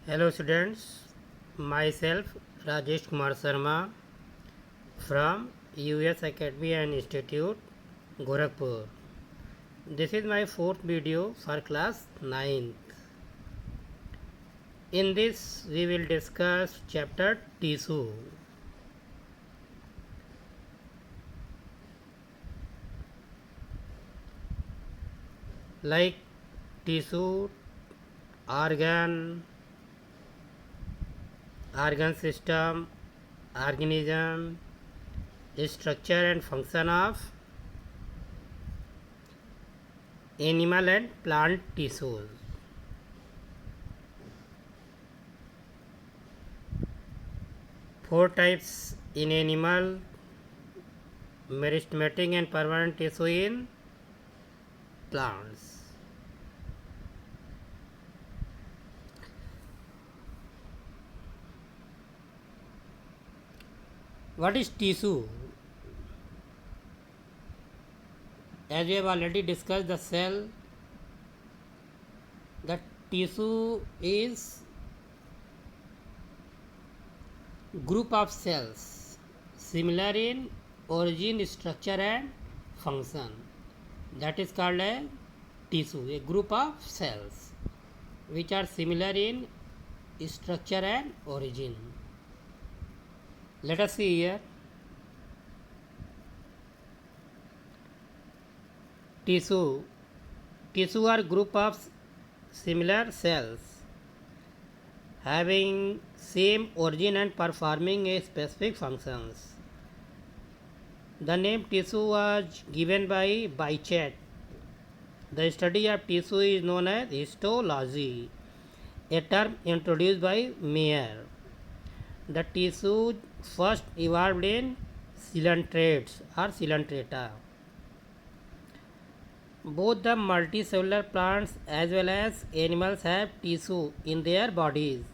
Hello students, myself Rajesh Kumar Sharma from US Academy and Institute, Gorakhpur. This is my fourth video for class 9th. In this we will discuss chapter tissue. Like tissue, organ system, organism, structure and function of animal and plant tissues. Four types in animal: meristematic and permanent tissue in plants. What is tissue? As we have already discussed the cell, the tissue is group of cells similar in origin, structure and function. That is called a tissue, a group of cells which are similar in structure and origin. Let us see here. Tissue are group of similar cells having same origin and performing a specific functions. The name tissue was given by Bichet. The study of tissue is known as histology, a term introduced by Mayer. The tissue first evolved in coelentrates or coelenterata. Both the multicellular plants as well as animals have tissue in their bodies.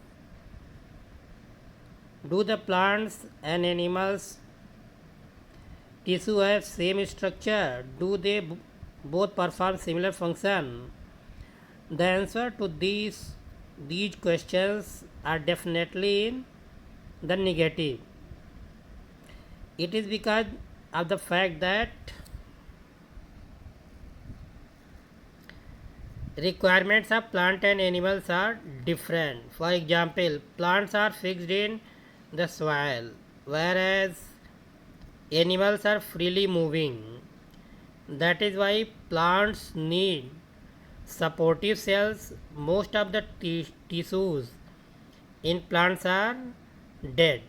Do the plants and animals tissue have same structure? Do they both perform similar function? The answer to these questions are definitely in the negative. It is because of the fact that requirements of plant and animals are different. For example, plants are fixed in the soil, whereas animals are freely moving. That is why plants need supportive cells. Most of the tissues in plants are dead,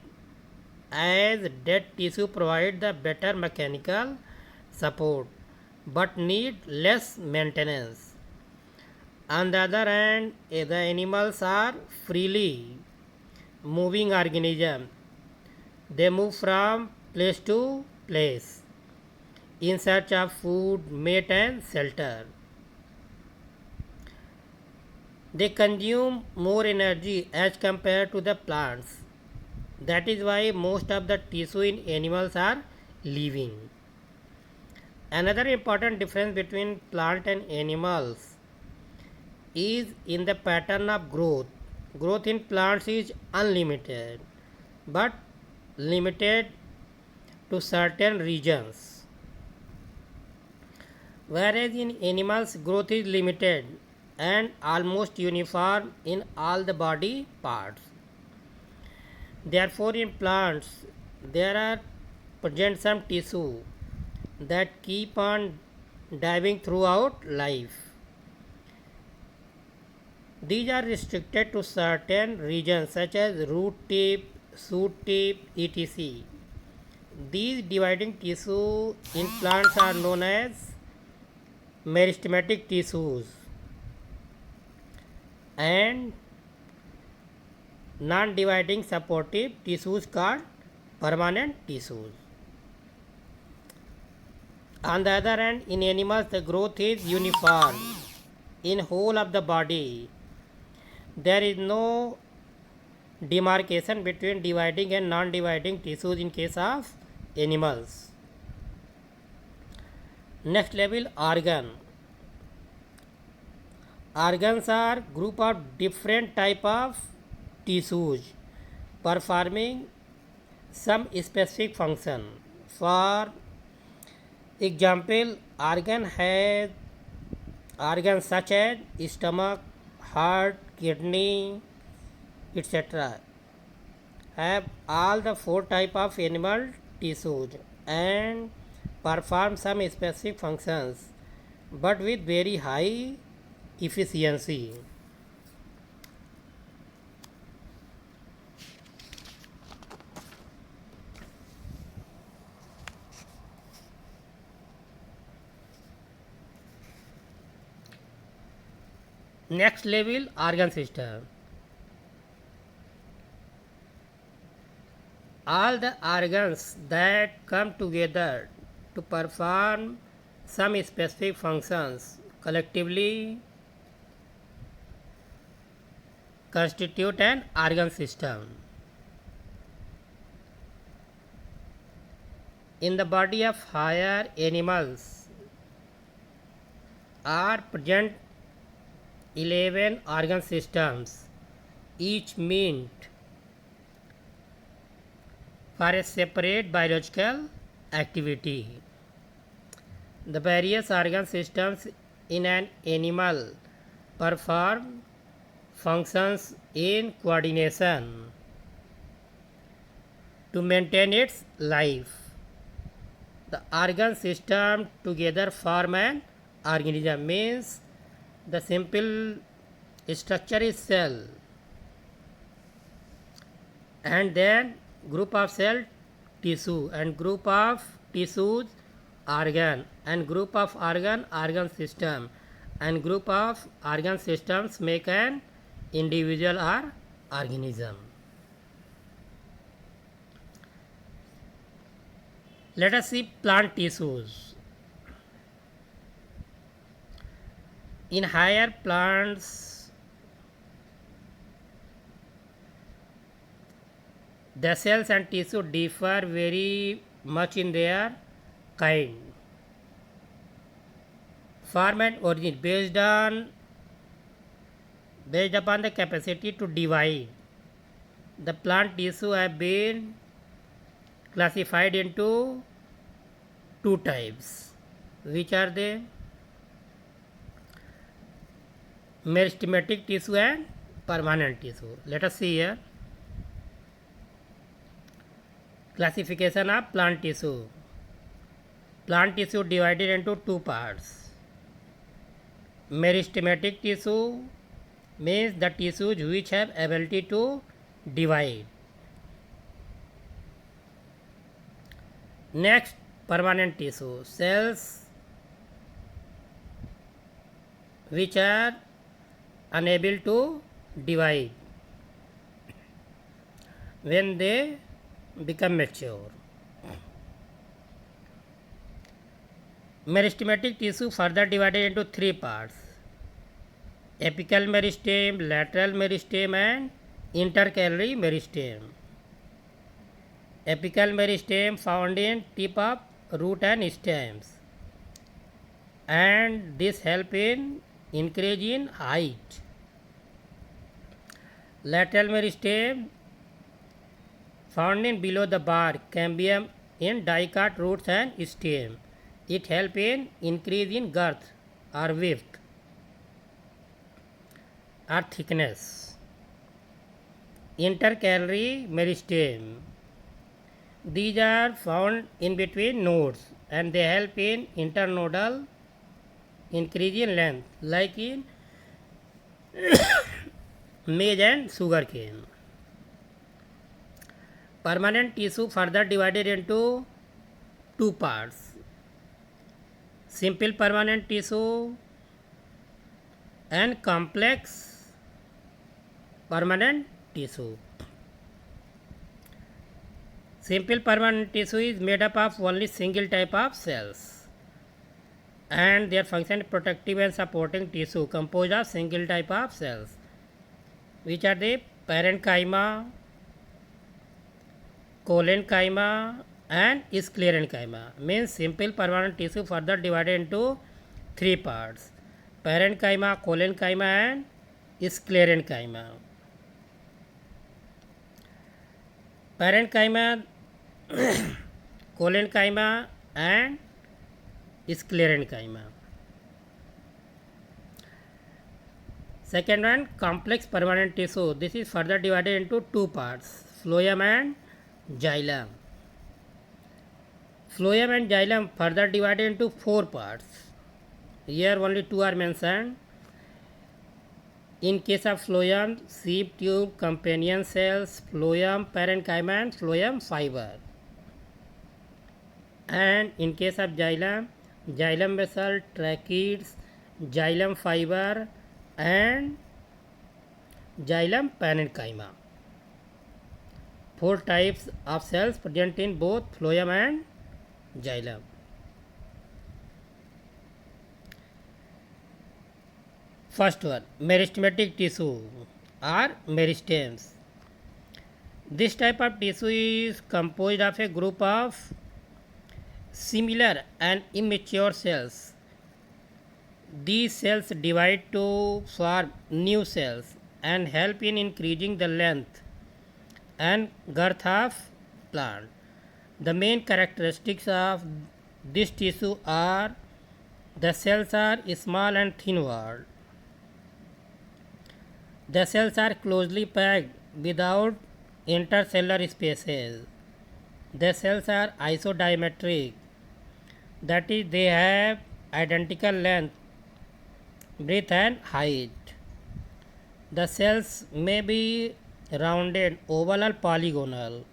as dead tissue provide the better mechanical support but need less maintenance. On the other hand, the animals are freely moving organisms. They move from place to place in search of food, mate and shelter. They consume more energy as compared to the plants. That is why most of the tissue in animals are living. Another important difference between plant and animals is in the pattern of growth. Growth in plants is unlimited but limited to certain regions, whereas in animals growth is limited and almost uniform in all the body parts. Therefore, in plants there are present some tissue that keep on diving throughout life. These are restricted to certain regions such as root tip, shoot tip, etc. These dividing tissue in plants are known as meristematic tissues and non-dividing supportive tissues called permanent tissues. On the other hand, in animals the growth is uniform in whole of the body. There is no demarcation between dividing and non-dividing tissues in case of animals. Next level, organ. Organs are group of different type of tissues performing some specific function. For example, organs such as stomach, heart, kidney, etc. have all the four type of animal tissues and perform some specific functions, but with very high efficiency. Next level, organ system. All the organs that come together to perform some specific functions collectively constitute an organ system. In the body of higher animals are present 11 organ systems, each meant for a separate biological activity. The various organ systems in an animal perform functions in coordination to maintain its life. The organ system together form an organism, means the simple structure is cell, and then group of cell tissue, and group of tissues organ, and group of organ system, and group of organ systems make an individual or organism. Let us see plant tissues. In higher plants, the cells and tissue differ very much in their kind, form and origin based upon the capacity to divide. The plant tissue have been classified into two types. Which are they? Meristematic tissue and permanent tissue. Let us see here. Classification of plant tissue. Plant tissue divided into two parts. Meristematic tissue means the tissues which have ability to divide. Next, permanent tissue. Cells which are unable to divide when they become mature. Meristematic tissue further divided into three parts: apical meristem, lateral meristem, and intercalary meristem. Apical meristem found in tip of root and stems, and this help in increase in height. Lateral meristem found in below the bark, cambium in dicot roots and stem. It help in increase in girth or width or thickness. Intercalary meristem. These are found in between nodes and they help in internodal increase in length, like in maize and sugarcane. Permanent tissue further divided into two parts: simple permanent tissue and complex permanent tissue. Simple permanent tissue is made up of only single type of cells, and their function is protective and supporting tissue composed of single type of cells, which are the parenchyma, collenchyma, and sclerenchyma. Means simple permanent tissue further divided into three parts: parenchyma, collenchyma, and sclerenchyma. parenchyma, collenchyma and sclerenchyma. Second one, complex permanent tissue. This is further divided into two parts, phloem and xylem. Phloem and xylem further divided into four parts. Here only two are mentioned. In case of phloem, sheep tube, companion cells, phloem parenchyma and phloem fiber. And in case of xylem, xylem vessel, tracheids, xylem fiber and xylem parenchyma. Four types of cells present in both phloem and xylem. First one, meristematic tissue or meristems. This type of tissue is composed of a group of similar and immature cells. These cells divide to form new cells and help in increasing the length and girth of plant. The main characteristics of this tissue are the cells are small and thin walled. The cells are closely packed without intercellular spaces. The cells are isodiametric, that is, they have identical length, breadth, and height. The cells may be rounded, oval, or polygonal.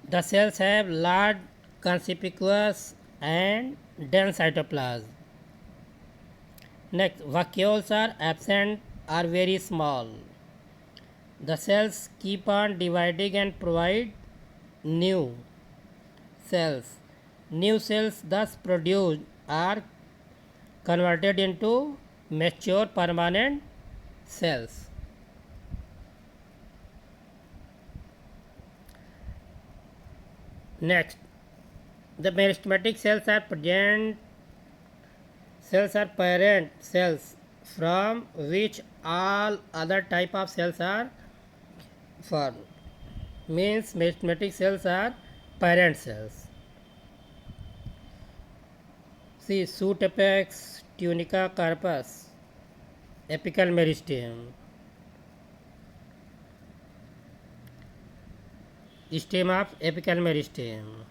The cells have large, conspicuous, and dense cytoplasm. Next, vacuoles are absent or very small. The cells keep on dividing and provide new cells. New cells thus produced are converted into mature permanent cells. Next, the meristematic cells are parent cells from which all other type of cells are formed. Means meristematic cells are parent cells. See, shoot apex, tunica carpus, apical meristem, stem of apical meristem,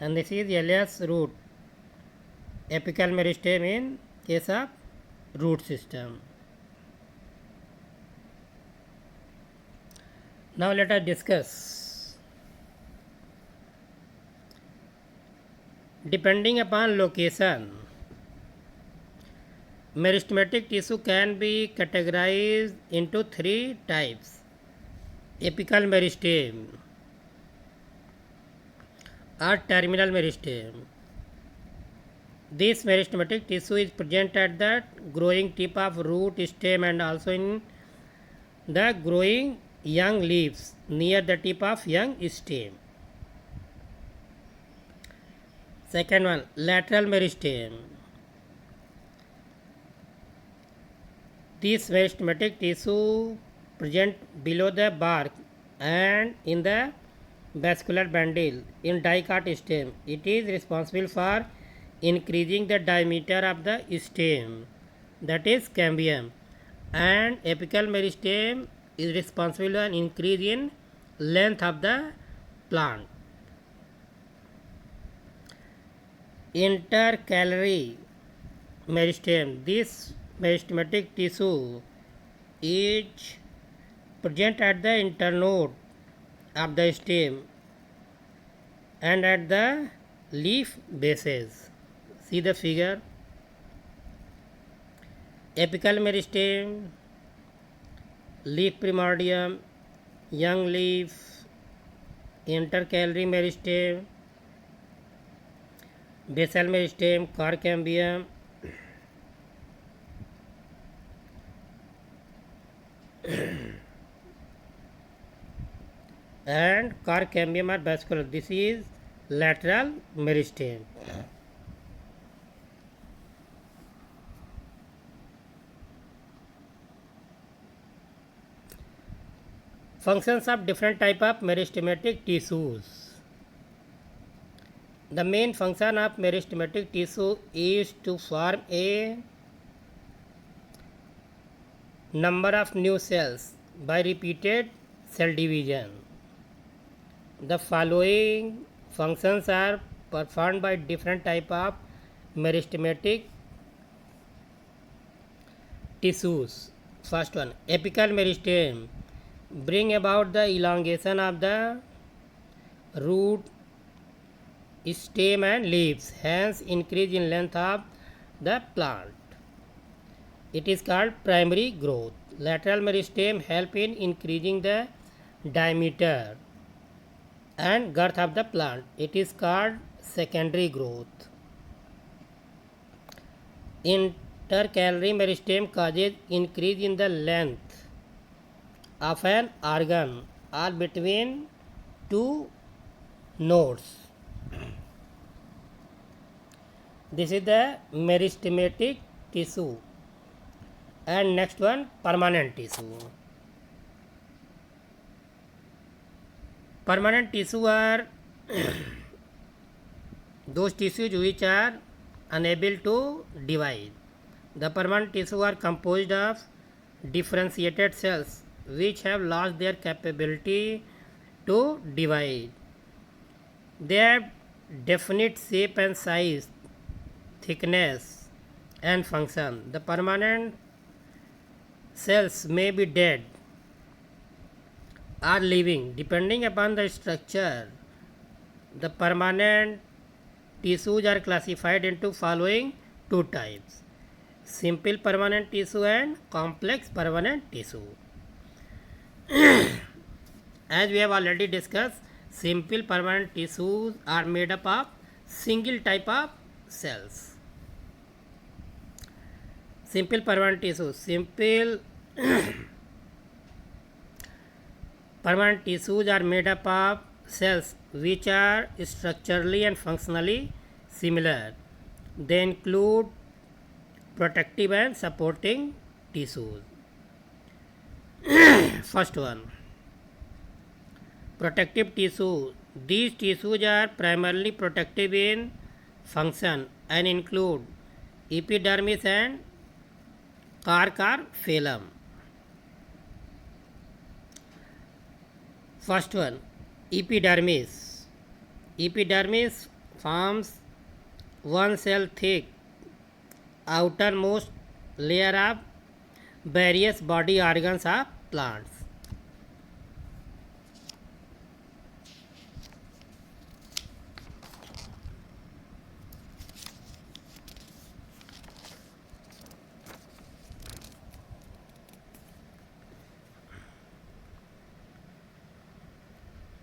and this is Elias root, apical meristem in case of root system. Now let us discuss. Depending upon location, meristematic tissue can be categorized into three types. Apical meristem or terminal meristem. This meristematic tissue is present at the growing tip of root, stem, and also in the growing young leaves near the tip of young stem. Second one, lateral meristem. This meristematic tissue present below the bark and in the vascular bundle in dicot stem. It is responsible for increasing the diameter of the stem, that is cambium, and apical meristem is responsible for an increase in length of the plant. Intercalary meristem. This meristematic tissue is present at the internode of the stem and at the leaf bases. See the figure. Apical meristem, leaf primordium, young leaf, intercalary meristem, basal meristem, core cambium, and core cambium are vascular. This is lateral meristem. Functions of different type of meristematic tissues. The main function of meristematic tissue is to form a number of new cells by repeated cell division. The following functions are performed by different type of meristematic tissues. First one, apical meristem bring about the elongation of the root, stem and leaves, hence increase in length of the plant. It is called primary growth. Lateral meristem help in increasing the diameter and girth of the plant. It is called secondary growth. Intercalary meristem causes increase in the length of an organ or between two nodes. This is the meristematic tissue. And next one, permanent tissue. Permanent tissue are those tissues which are unable to divide. The permanent tissue are composed of differentiated cells which have lost their capability to divide. They have definite shape and size, thickness and function. The permanent cells may be dead or living depending upon the structure. The permanent tissues are classified into following two types: simple permanent tissue and complex permanent tissue. As we have already discussed, simple permanent tissues are made up of single type of cells. Simple permanent tissue. Simple permanent tissues are made up of cells which are structurally and functionally similar. They include protective and supporting tissues. First one, protective tissue. These tissues are primarily protective in function and include epidermis and cork or phloem. First one, epidermis. Epidermis forms one cell thick outermost layer of various body organs of plants.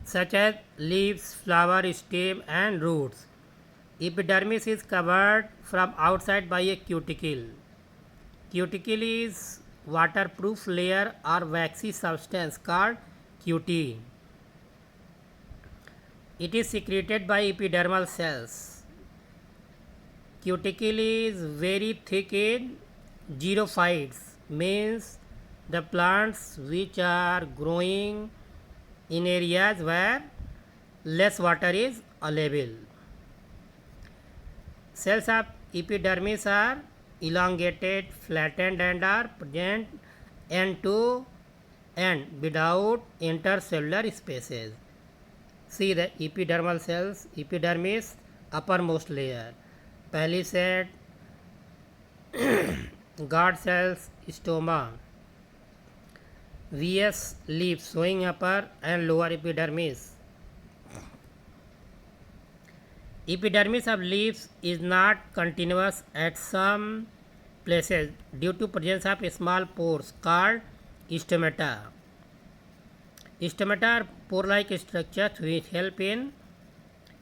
Such as leaves, flower, stem and roots. Epidermis is covered from outside by a cuticle. Cuticle is waterproof layer or waxy substance called cutin. It is secreted by epidermal cells. Cuticle is very thick in xerophytes, means the plants which are growing in areas where less water is available. Cells of epidermis are elongated, flattened and are present end to end without intercellular spaces. See the epidermal cells, epidermis, uppermost layer, palisade, guard cells, stoma, VS leaves showing upper and lower epidermis. Epidermis of leaves is not continuous at some places due to presence of small pores called stomata. Stomata are pore-like structures which help in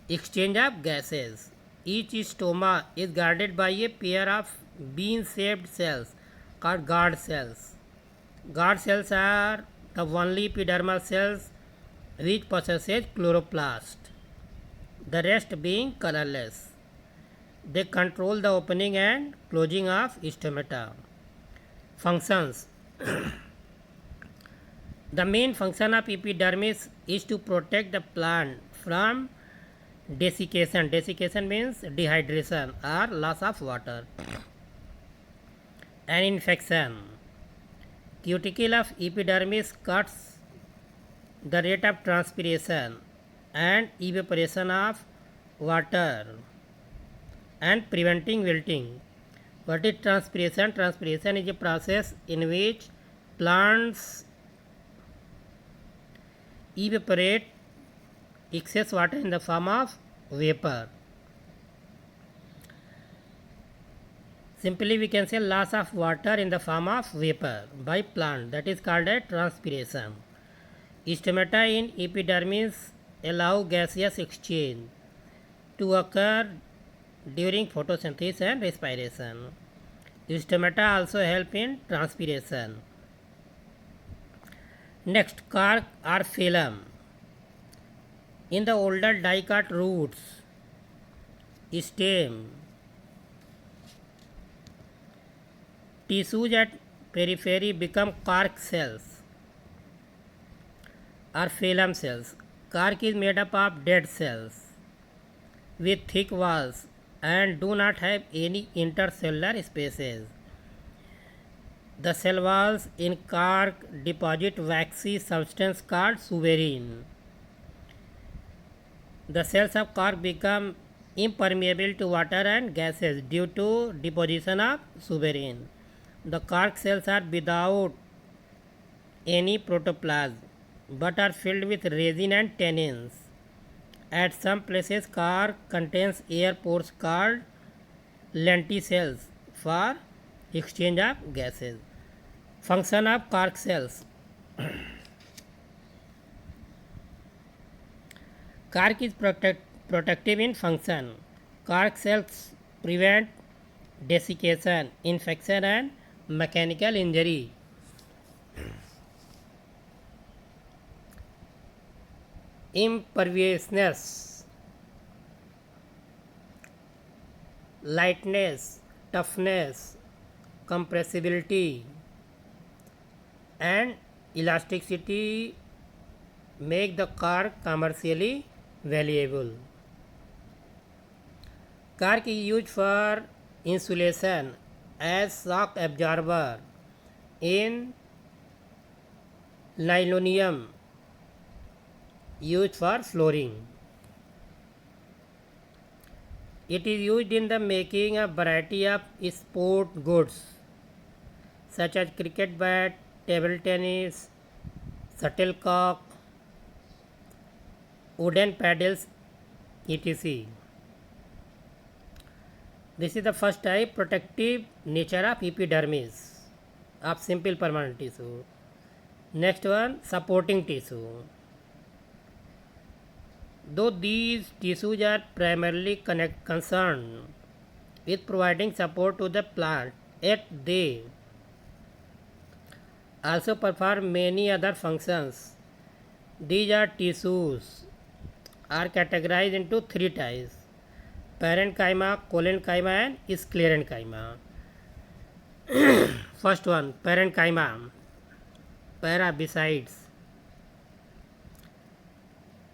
exchange of gases. Each stoma is guarded by a pair of bean-shaped cells called guard cells. Guard cells are the only epidermal cells which possesses chloroplast, the rest being colorless. They control the opening and closing of stomata. Functions. The main function of epidermis is to protect the plant from desiccation. Desiccation means dehydration or loss of water and infection. Cuticle of epidermis cuts the rate of transpiration and evaporation of water and preventing wilting. What is transpiration? Transpiration is a process in which plants evaporate excess water in the form of vapor. Simply we can say loss of water in the form of vapor by plant, that is called a transpiration. Stomata in epidermis allow gaseous exchange to occur during photosynthesis and respiration. Stomata also help in transpiration. Next, cork or phloem. In the older dicot roots, stem, tissues at periphery become cork cells or phloem cells. Cork is made up of dead cells with thick walls and do not have any intercellular spaces. The cell walls in cork deposit waxy substance called suberin. The cells of cork become impermeable to water and gases due to deposition of suberin. The cork cells are without any protoplasm but are filled with resin and tannins. At some places, cork contains air pores called lenticels for exchange of gases. Function of cork cells. Cork is protective in function. Cork cells prevent desiccation, infection and mechanical injury. Imperviousness, lightness, toughness, compressibility and elasticity make the cork commercially valuable. Cork is used for insulation as shock absorber in nylonium used for flooring. It is used in the making a variety of sport goods such as cricket bat, table tennis, shuttlecock, wooden paddles, etc. This is the first type, protective nature of epidermis of simple permanent tissue. Next one, supporting tissue. Though these tissues are primarily concerned with providing support to the plant, yet they also perform many other functions. These are tissues are categorized into three types: parenchyma, collenchyma and sclerenchyma. First one, parenchyma. Para besides.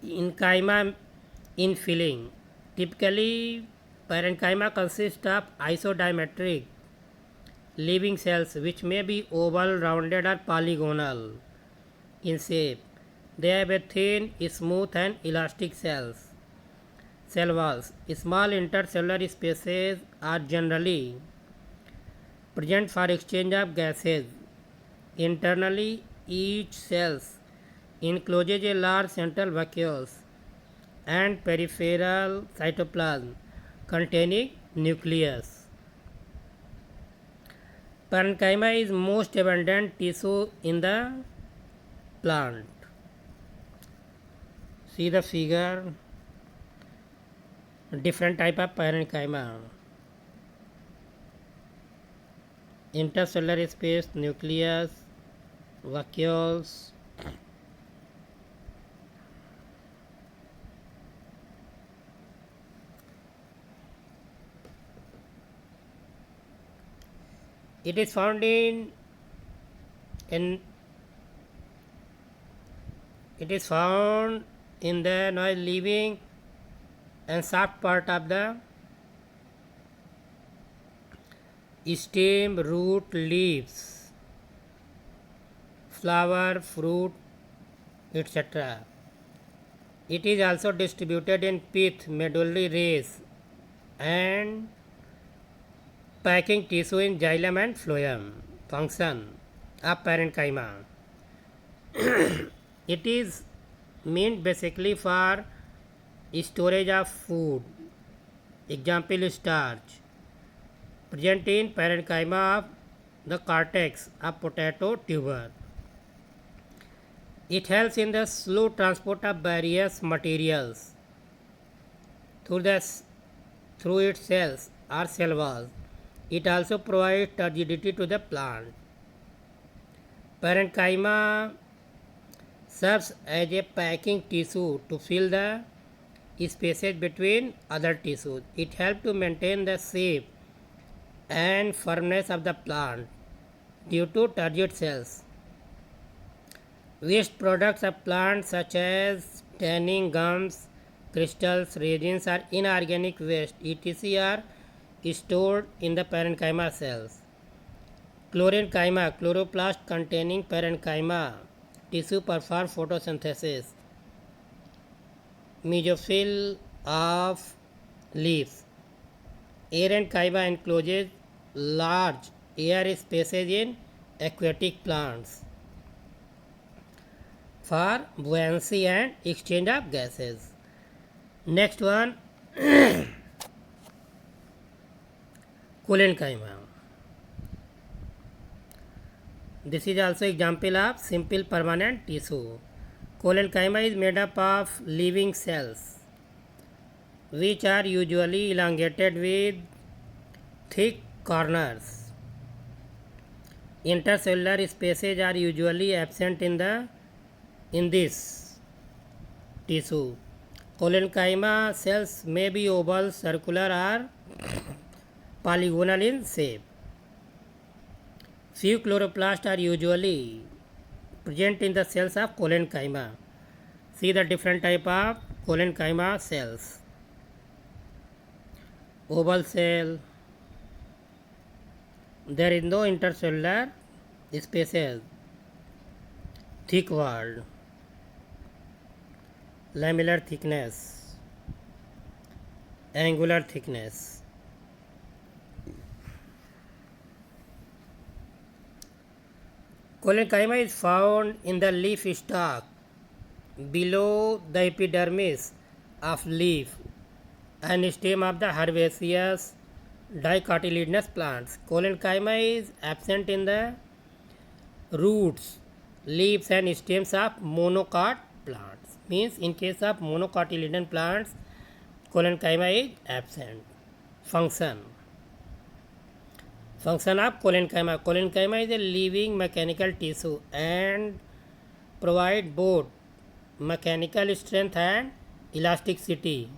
Enchyma infilling. Typically, parenchyma consists of isodiametric living cells which may be oval, rounded or polygonal in shape. They have a thin, smooth and elastic cell walls. Small intercellular spaces are generally present for exchange of gases. Internally, each cell encloses a large central vacuole and peripheral cytoplasm containing nucleus. Parenchyma is most abundant tissue in the plant. See the figure. Different type of parenchyma. Intercellular space, nucleus, vacuoles. It is found in It is found in the living and soft part of the stem, root, leaves, flower, fruit, etc. It is also distributed in pith, medullary rays, and packing tissue in xylem and phloem. Function of parenchyma. It is meant basically for storage of food. Example, starch. Present in parenchyma of the cortex of potato tuber. It helps in the slow transport of various materials through its cells or cell walls. It also provides turgidity to the plant. Parenchyma serves as a packing tissue to fill the spaces between other tissues. It helps to maintain the shape and firmness of the plant due to turgid cells. Waste products of plants such as tanning, gums, crystals, resins or inorganic waste etc. are stored in the parenchyma cells. Chlorenchyma, chloroplast containing parenchyma tissue perform photosynthesis. Mesophyll of leaves. Aerenchyma encloses large air spaces in aquatic plants for buoyancy and exchange of gases. Next one, Collenchyma. This is also example of simple permanent tissue. Collenchyma is made up of living cells which are usually elongated with thick corners. Intercellular spaces are usually absent in this tissue. Collenchyma cells may be oval, circular or polygonal in shape. Few chloroplasts are usually present in the cells of collenchyma. See the different type of collenchyma cells. Oval cell. There is no intercellular spaces. Thick walled. Lamellar thickness. Angular thickness. Collenchyma is found in the leaf stalk below the epidermis of leaf and stem of the herbaceous dicotyledonous plants. Collenchyma is absent in the roots, leaves and stems of monocot plants. Means in case of monocotyledon plants, collenchyma is absent. Function of collenchyma. Collenchyma is a living mechanical tissue and provide both mechanical strength and elasticity.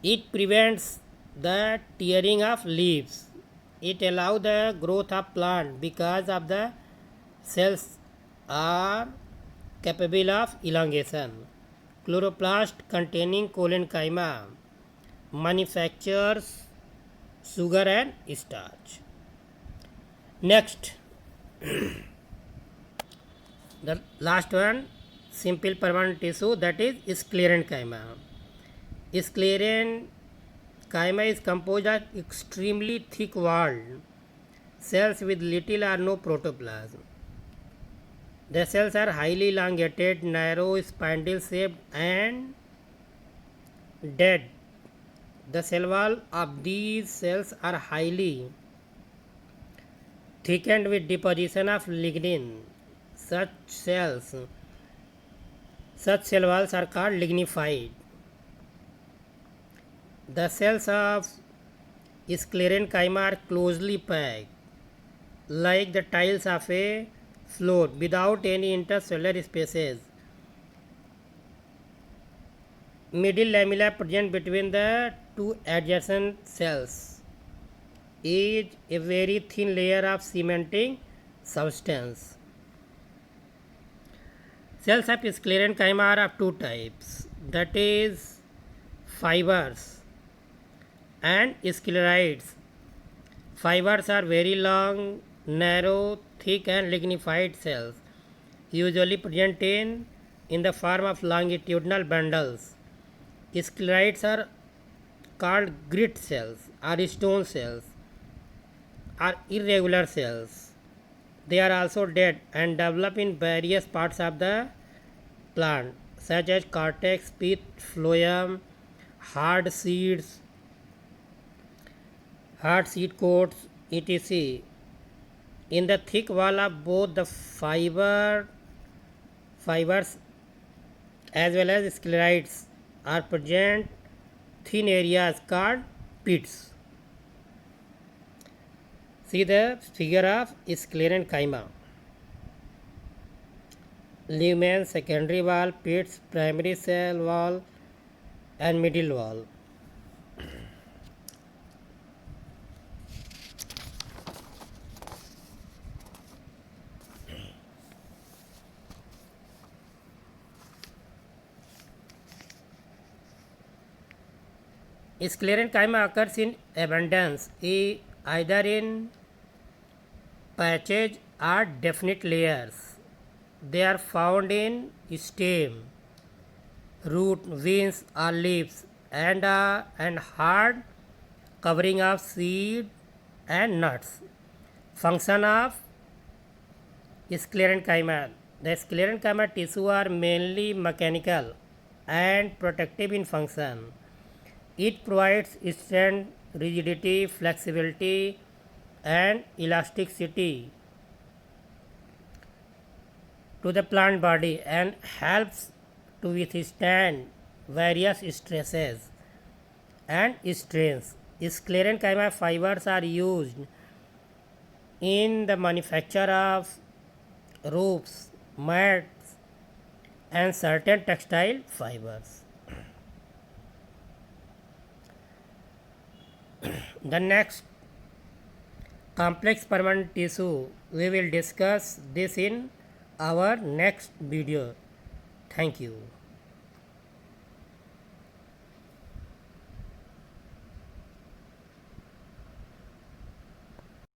It prevents the tearing of leaves. It allows the growth of plant because of the cells are capable of elongation. Chloroplast containing collenchyma manufactures sugar and starch. Next, the last one, simple permanent tissue, that is sclerenchyma. Sclerenchyma is composed of extremely thick walled cells with little or no protoplasm. The cells are highly elongated, narrow, spindle shaped and dead. The cell wall of these cells are highly thickened with deposition of lignin. Such cell walls are called lignified. The cells of sclerenchyma are closely packed like the tiles of a floor without any intercellular spaces. Middle lamella present between the two adjacent cells is a very thin layer of cementing substance. Cells of sclerenchyma are of two types, that is fibers and scleroids. Fibers are very long, narrow, thick and lignified cells, usually present in the form of longitudinal bundles. Scleroids are called grit cells or stone cells or irregular cells. They are also dead and develop in various parts of the plant, such as cortex, pith, phloem, hard seeds, hard seed coats, etc. In the thick wall of both the fibers as well as scleroids are present thin areas called pits. See the figure of sclerenchyma. Lumen, secondary wall, pits, primary cell wall and middle wall. Sclerenchyma occurs in abundance, either in patches or definite layers. They are found in stem, root, veins or leaves and hard covering of seed and nuts. Function of sclerenchyma. The sclerenchyma tissue are mainly mechanical and protective in function. It provides strength, rigidity, flexibility and elasticity to the plant body and helps to withstand various stresses and strains. Sclerenchyma fibers are used in the manufacture of roofs, mats and certain textile fibers. The next complex permanent tissue, we will discuss this in our next video. Thank you.